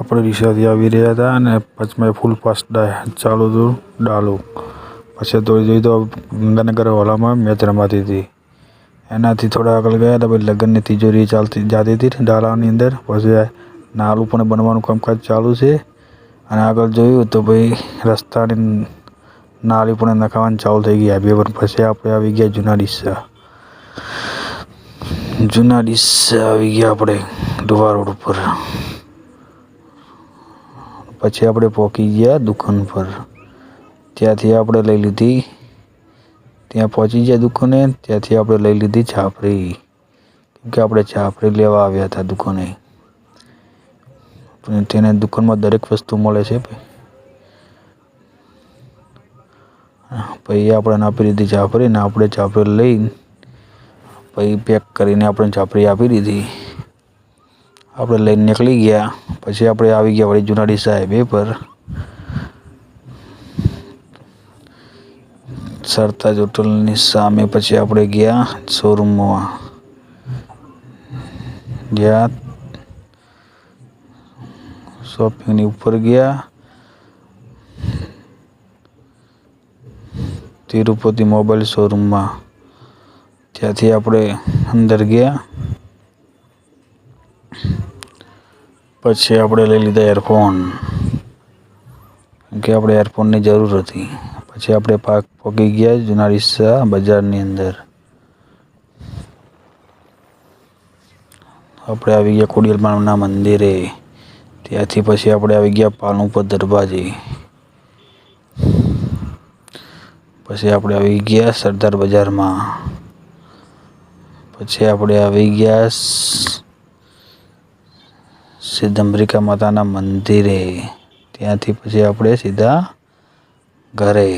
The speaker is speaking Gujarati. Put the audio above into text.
આપણે રિક્ષાથી આવી રહ્યા હતા અને પચમાં ફૂલ ફાસ્ટ ચાલુ હતું ડાલું. પછી તો જોઈ તો ગંગાનગર હોલામાં મેચ રમાતી હતી. એનાથી થોડા આગળ ગયા તો ભાઈ લગ્નની તિજોરી ચાલતી જતી હતી ડાલાની અંદર. પછી નાલું પણ બનવાનું કામકાજ ચાલુ છે. અને આગળ જોયું તો ભાઈ રસ્તાની નાળી પણ નખાવાની ચાલુ થઈ ગઈ હાઈવે પર. પછી આપણે આવી ગયા જૂના ડીસા આવી ગયા આપણે ધોવા રોડ ઉપર. પછી આપણે પહોંચી ગયા દુકાન પર. ત્યાંથી આપણે લઈ લીધી ત્યાં પહોંચી ગયા દુકાને. ત્યાંથી આપણે લઈ લીધી છાપરી, કેમ કે આપણે છાપરી લેવા આવ્યા હતા દુકાને. તેને દુકાનમાં દરેક વસ્તુ મળે છે. પછી આપણે આપી દીધી છાપરી ને આપણે છાપરી લઈને પછી પેક કરીને આપણે છાપરી આપી દીધી. આપણે લઈને નીકળી ગયા. પછી આપણે આવી ગયા વળી જૂના ડીસા હાઈવે પર. સરતાજ હોટલની સામે પછી આપણે ગયા શોરૂમમાં. જ્યાં શોપિંગની ઉપર ગયા તિરુપતિ મોબાઈલ શોરૂમમાં. ત્યાંથી આપણે અંદર ગયા. પછી આપણે લઈ લીધા એરફોન, કે આપણે એરફોનની જરૂર હતી. પછી આપણે પહોંચી ગયા જૂના ડીસા બજારની અંદર. આપણે આવી ગયા ખોડિયારમાંના મંદિરે. ત્યાંથી પછી આપણે આવી ગયા પાલનપુર દરવાજે. પછી આપણે આવી ગયા સરદાર બજારમાં. પછી આપણે આવી ગયા સિદ્ધંબરિકા માતાના મંદિરે. ત્યાંથી પછી આપણે સીધા ઘરે.